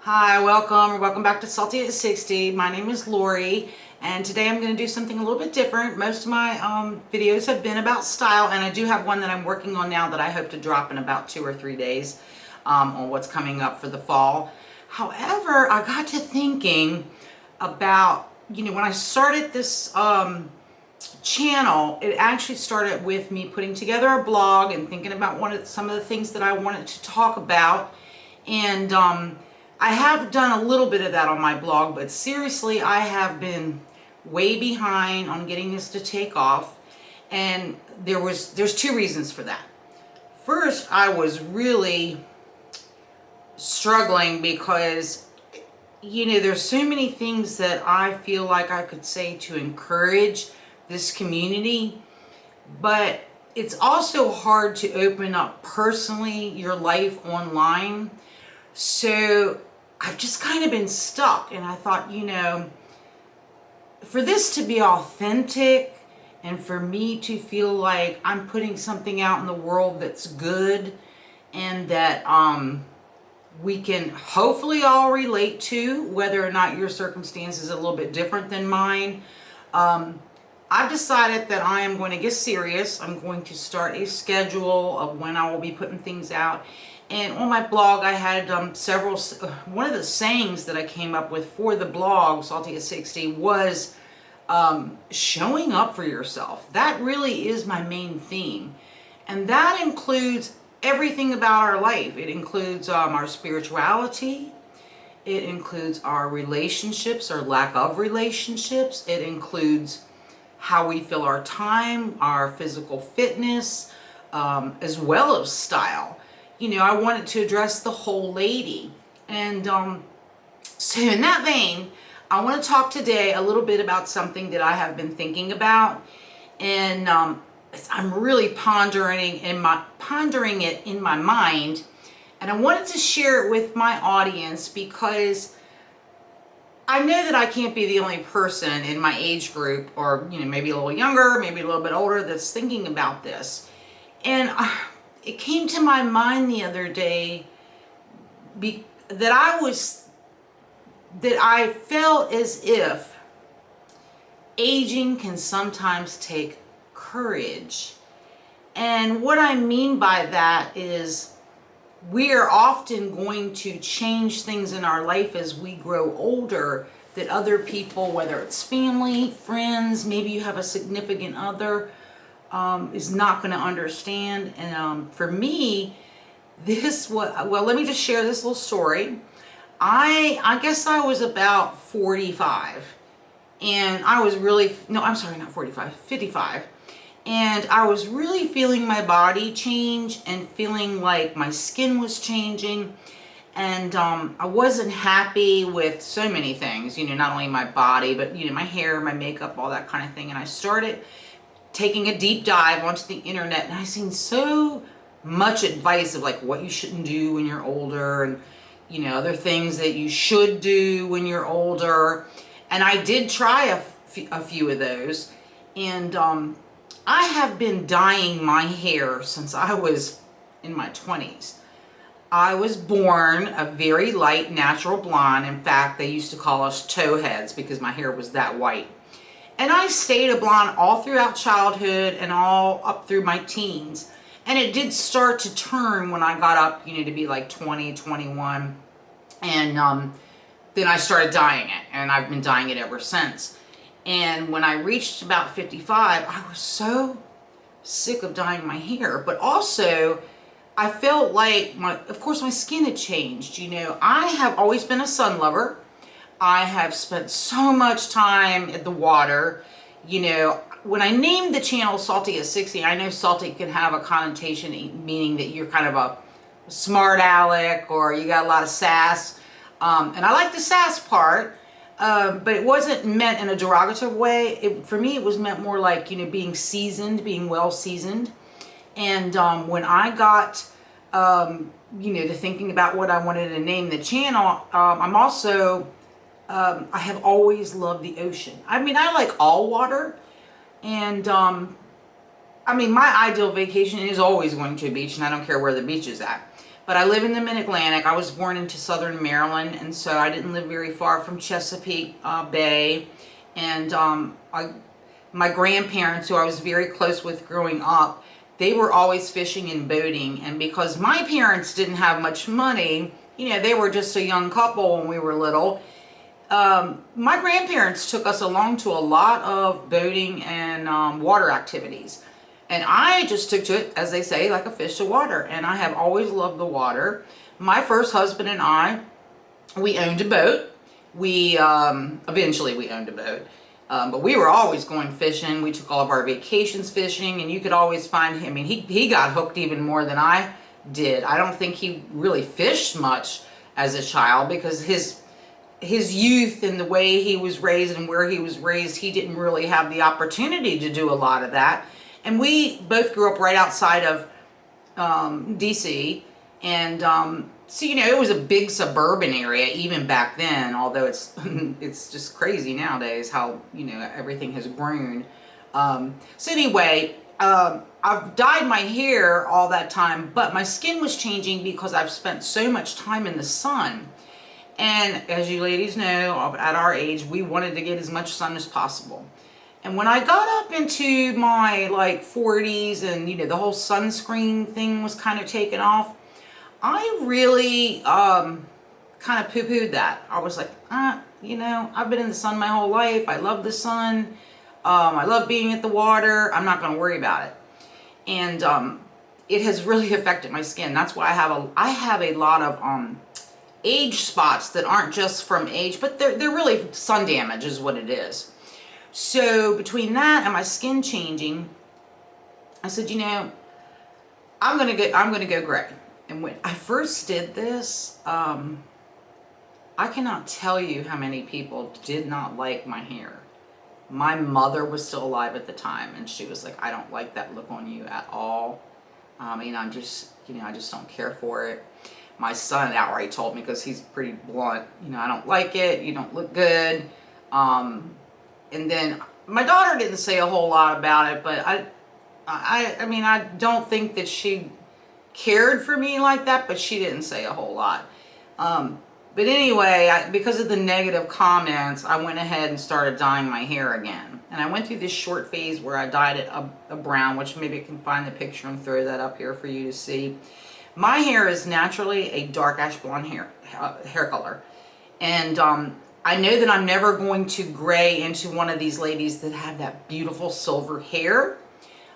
Hi, welcome back to Salty at 60. My name is Lori, and today I'm going to do something a little bit different. Most of my videos have been about style, and I do have one that I'm working on now that I hope to drop in about 2 or 3 days on what's coming up for the fall. However, I got to thinking about, when I started this channel, it actually started with me putting together a blog and thinking about some of the things that I wanted to talk about. And I have done a little bit of that on my blog, but seriously, I have been way behind on getting this to take off. And there's 2 reasons for that. First, I was really struggling because, there's so many things that I feel like I could say to encourage this community, but it's also hard to open up personally your life online. So I've just kind of been stuck, and I thought, for this to be authentic and for me to feel like I'm putting something out in the world that's good and that we can hopefully all relate to, whether or not your circumstance is a little bit different than mine, I've decided that I am going to get serious. I'm going to start a schedule of when I will be putting things out. And on my blog, I had one of the sayings that I came up with for the blog, Salty at 60, was showing up for yourself. That really is my main theme. And that includes everything about our life. It includes our spirituality. It includes our relationships or lack of relationships. It includes how we fill our time, our physical fitness, as well as style. I wanted to address the whole lady. And so in that vein, I want to talk today a little bit about something that I have been thinking about. And I'm really pondering it in my mind. And I wanted to share it with my audience because I know that I can't be the only person in my age group, or maybe a little younger, maybe a little bit older, that's thinking about this. And it came to my mind the other day that I felt as if aging can sometimes take courage. And what I mean by that is we are often going to change things in our life as we grow older that other people, whether it's family, friends, maybe you have a significant other, is not going to understand. And for me, let me just share this little story. I guess I was about 45, and I was really, no, I'm sorry, not 45, 55. And I was really feeling my body change and feeling like my skin was changing. And I wasn't happy with so many things, not only my body, but, my hair, my makeup, all that kind of thing. And I started taking a deep dive onto the internet, and I've seen so much advice of like what you shouldn't do when you're older, and, other things that you should do when you're older. And I did try a few of those. And I have been dyeing my hair since I was in my 20s. I was born a very light natural blonde. In fact, they used to call us towheads because my hair was that white. And I stayed a blonde all throughout childhood and all up through my teens. And it did start to turn when I got up, to be like 20, 21. And then I started dyeing it, and I've been dyeing it ever since. And when I reached about 55, I was so sick of dyeing my hair. But also, I felt like, of course, my skin had changed. I have always been a sun lover. I have spent so much time at the water. When I named the channel Salty at 60, I know salty can have a connotation meaning that you're kind of a smart aleck or you got a lot of sass. And I like the sass part. But it wasn't meant in a derogatory way. For me, it was meant more like, being seasoned, being well seasoned. And when I got, to thinking about what I wanted to name the channel, I have always loved the ocean. I like all water. And, my ideal vacation is always going to a beach, and I don't care where the beach is at. but I live in the Mid-Atlantic. I was born into Southern Maryland, and so I didn't live very far from Chesapeake Bay. And my grandparents, who I was very close with growing up, they were always fishing and boating. And because my parents didn't have much money, you know, they were just a young couple when we were little, my grandparents took us along to a lot of boating and water activities. And I just took to it, as they say, like a fish to water. And I have always loved the water. My first husband and I, we owned a boat. We, eventually we owned a boat. But we were always going fishing. We took all of our vacations fishing, and you could always find him. I mean, he got hooked even more than I did. I don't think he really fished much as a child because his youth and the way he was raised and where he was raised, he didn't really have the opportunity to do a lot of that. And we both grew up right outside of DC, and so, you know, it was a big suburban area even back then, although it's it's just crazy nowadays how, you know, everything has grown. So anyway, I've dyed my hair all that time, but my skin was changing because I've spent so much time in the sun. And as you ladies know, at our age, we wanted to get as much sun as possible. And when I got up into my like 40s and, you know, the whole sunscreen thing was kind of taken off, I really kind of poo-pooed that. I was like, you know, I've been in the sun my whole life. I love the sun. I love being at the water. I'm not going to worry about it. And it has really affected my skin. That's why I have a lot of age spots that aren't just from age, but they're really sun damage is what it is. So between that and my skin changing, I said, you know, I'm gonna go gray. And when I first did this, I cannot tell you how many people did not like my hair. My mother was still alive at the time, and she was like, I don't like that look on you at all. I mean, I just don't care for it. My son outright told me, because he's pretty blunt, you know, I don't like it. You don't look good. And then my daughter didn't say a whole lot about it, but I mean, I don't think that she cared for me like that, but she didn't say a whole lot. But anyway, because of the negative comments, I went ahead and started dyeing my hair again. And I went through this short phase where I dyed it a brown, which maybe I can find the picture and throw that up here for you to see. My hair is naturally a dark ash blonde hair color. And I know that I'm never going to gray into one of these ladies that have that beautiful silver hair,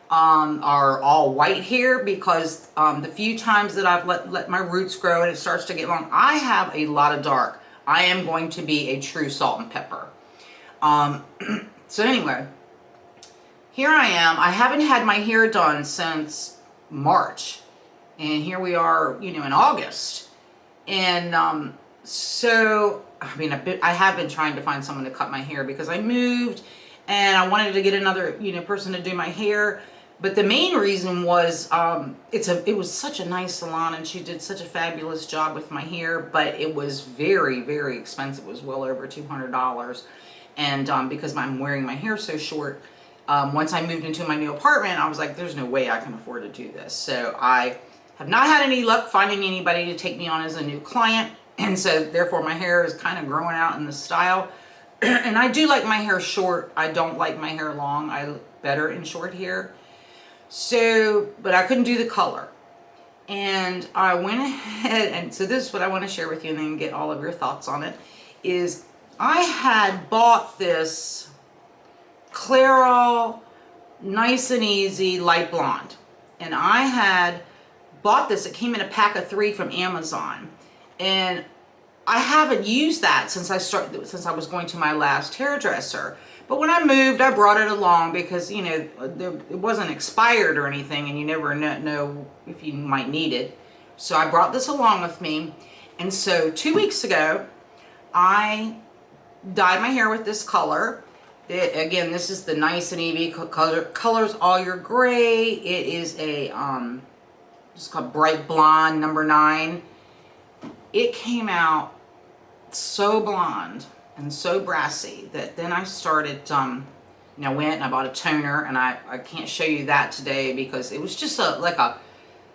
or all white hair, because the few times that I've let my roots grow and it starts to get long, I have a lot of dark. I am going to be a true salt and pepper. So anyway, here I am. I haven't had my hair done since March, and here we are, you know, in August. And so I mean, I have been trying to find someone to cut my hair because I moved and I wanted to get another, you know, person to do my hair. But the main reason was it was such a nice salon, and she did such a fabulous job with my hair, but it was very, very expensive. It was well over $200. And because I'm wearing my hair so short, once I moved into my new apartment, I was like, there's no way I can afford to do this. So I have not had any luck finding anybody to take me on as a new client. And so therefore my hair is kind of growing out in the style. And I do like my hair short. I don't like my hair long. I look better in short hair. So, but I couldn't do the color. And I went ahead, and so this is what I want to share with you and then get all of your thoughts on it, is I had bought this Clairol Nice and Easy Light Blonde. And I had bought this. It came in a pack of 3 from Amazon. And I haven't used that since I was going to my last hairdresser. But when I moved, I brought it along because, you know, it wasn't expired or anything, and you never know if you might need it. So I brought this along with me. And so 2 weeks ago, I dyed my hair with this color. Again, this is the Nice and Easy color. Colors all your gray. It is a it's called Bright Blonde number 9. It came out so blonde and so brassy that then I started, went and I bought a toner, and I can't show you that today because it was just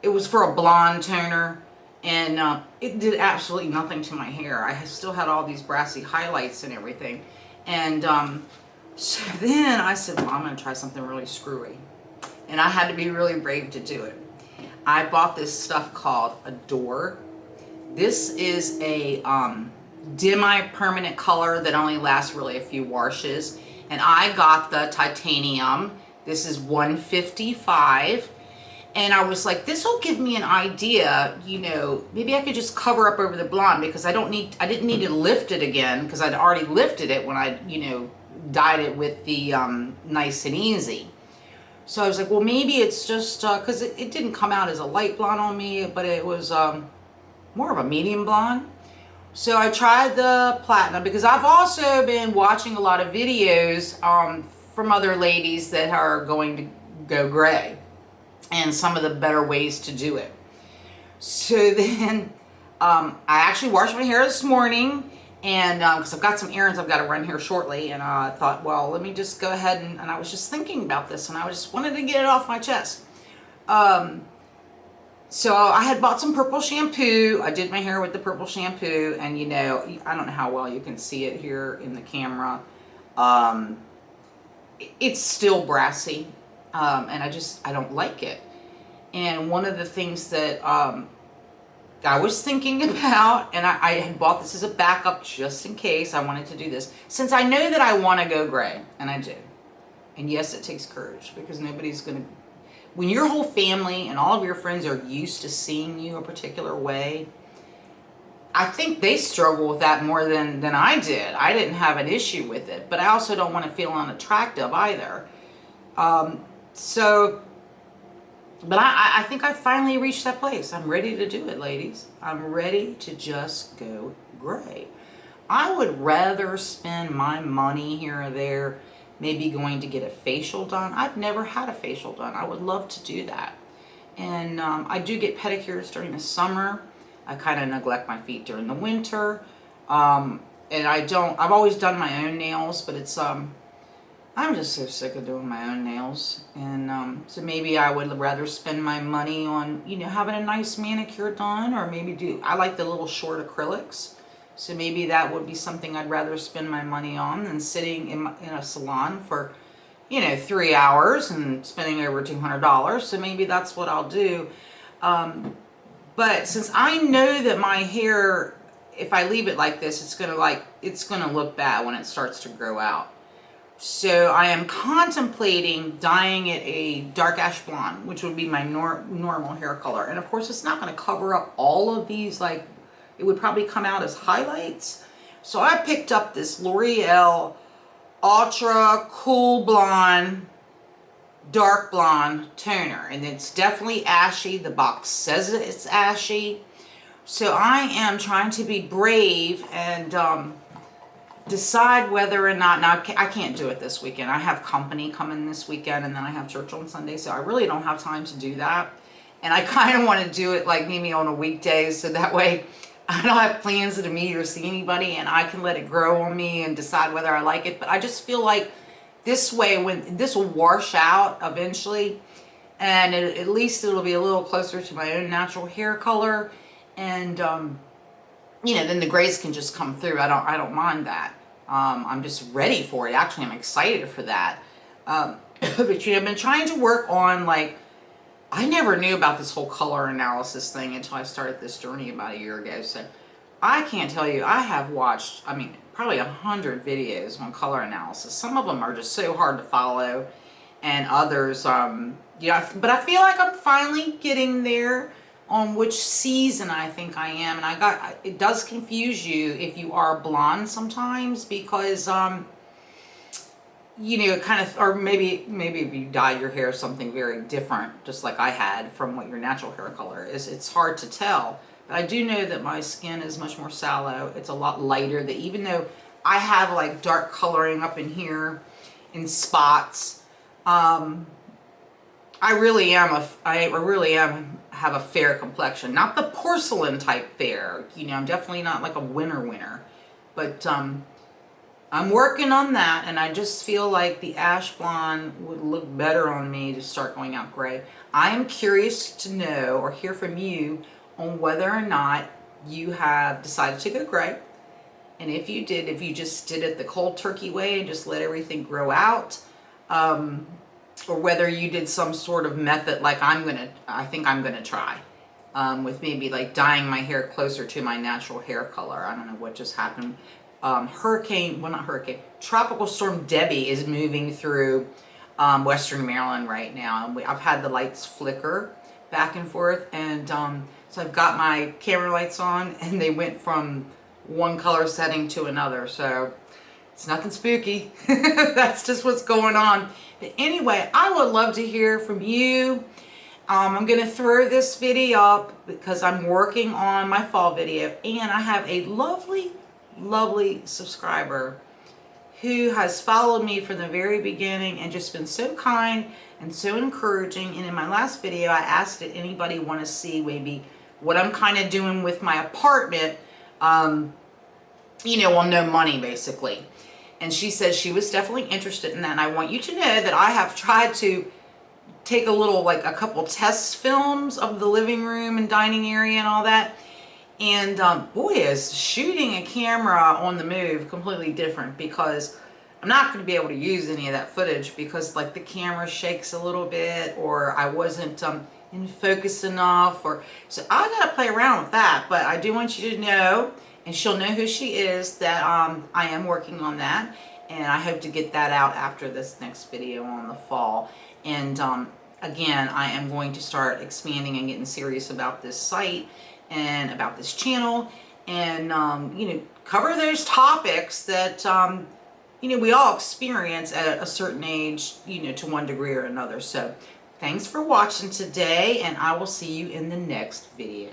it was for a blonde toner, And it did absolutely nothing to my hair. I still had all these brassy highlights and everything. And so then I said, well, I'm going to try something really screwy. And I had to be really brave to do it. I bought this stuff called Adore. This is a demi-permanent color that only lasts really a few washes. And I got the titanium. This is $155. And I was like, this will give me an idea, you know, maybe I could just cover up over the blonde, because I didn't need to lift it again, because I'd already lifted it when I, you know, dyed it with the Nice and Easy. So I was like, well, maybe it's just, because it didn't come out as a light blonde on me, but it was more of a medium blonde. So I tried the platinum, because I've also been watching a lot of videos from other ladies that are going to go gray, and some of the better ways to do it. So then I actually washed my hair this morning, and because I've got some errands I've got to run here shortly, and I thought, well, let me just go ahead, and I was just thinking about this, and I just wanted to get it off my chest. So I had bought some purple shampoo. I did my hair with the purple shampoo, and you know, I don't know how well you can see it here in the camera. It's still brassy, and I don't like it. And one of the things that I was thinking about, and I had bought this as a backup just in case I wanted to do this, since I know that I want to go gray, and I do. And yes, it takes courage, because nobody's going to, when your whole family and all of your friends are used to seeing you a particular way, I think they struggle with that more than I did. I didn't have an issue with it, but I also don't want to feel unattractive either. But I think I finally reached that place. I'm ready to do it, ladies. I'm ready to just go gray. I would rather spend my money here or there, maybe going to get a facial done. I've never had a facial done. I would love to do that. And I do get pedicures during the summer. I kind of neglect my feet during the winter. And I've always done my own nails, but it's, I'm just so sick of doing my own nails. And so maybe I would rather spend my money on, you know, having a nice manicure done, or maybe I like the little short acrylics. So maybe that would be something I'd rather spend my money on than sitting in a salon for, you know, 3 hours and spending over $200. So maybe that's what I'll do. But since I know that my hair, if I leave it like this, it's gonna look bad when it starts to grow out. So I am contemplating dyeing it a dark ash blonde, which would be my normal hair color. And of course, it's not going to cover up all of these, like, it would probably come out as highlights. So I picked up this L'Oreal Ultra Cool Blonde Dark Blonde toner, and it's definitely ashy. The box says it's ashy. So I am trying to be brave and decide whether or not, now I can't do it this weekend. I have company coming this weekend, and then I have church on Sunday, so I really don't have time to do that. And I kind of want to do it like maybe on a weekday, so that way I don't have plans to meet or see anybody, and I can let it grow on me and decide whether I like it. But I just feel like this way, when this will wash out eventually, and at least it'll be a little closer to my own natural hair color, and you know, then the grays can just come through. I don't mind that. I'm just ready for it. Actually, I'm excited for that. But you know, I've been trying to work on, like, I never knew about this whole color analysis thing until I started this journey about a year ago. So I can't tell you, I have watched, I mean, probably 100 videos on color analysis. Some of them are just so hard to follow, and others, yeah, but I feel like I'm finally getting there on which season I think I am. And it does confuse you if you are blonde sometimes, because you know, kind of, or maybe if you dye your hair something very different, just like I had, from what your natural hair color is, it's hard to tell. But I do know that my skin is much more sallow. It's a lot lighter. That even though I have like dark coloring up in here in spots, I really have a fair complexion. Not the porcelain type fair. You know, I'm definitely not like a winner. But I'm working on that, and I just feel like the ash blonde would look better on me to start going out gray. I am curious to know or hear from you on whether or not you have decided to go gray. And if you did, if you just did it the cold turkey way and just let everything grow out, or whether you did some sort of method like I think I'm gonna try, with maybe like dyeing my hair closer to my natural hair color. I don't know what just happened. Tropical Storm Debbie is moving through Western Maryland right now. And I've had the lights flicker back and forth, and so I've got my camera lights on, and they went from one color setting to another. So it's nothing spooky. That's just what's going on. But anyway, I would love to hear from you. I'm going to throw this video up because I'm working on my fall video, and I have a lovely, lovely subscriber who has followed me from the very beginning and just been so kind and so encouraging. And in my last video, I asked did anybody want to see maybe what I'm kind of doing with my apartment, you know, on no money basically. And she said she was definitely interested in that. And I want you to know that I have tried to take a couple test films of the living room and dining area and all that. And boy, is shooting a camera on the move completely different, because I'm not going to be able to use any of that footage because like the camera shakes a little bit, or I wasn't in focus enough, or so I got to play around with that. But I do want you to know, and she'll know who she is, that I am working on that, and I hope to get that out after this next video on the fall. And again, I am going to start expanding and getting serious about this site and about this channel, and you know, cover those topics that you know, we all experience at a certain age, you know, to one degree or another. So thanks for watching today, and I will see you in the next video.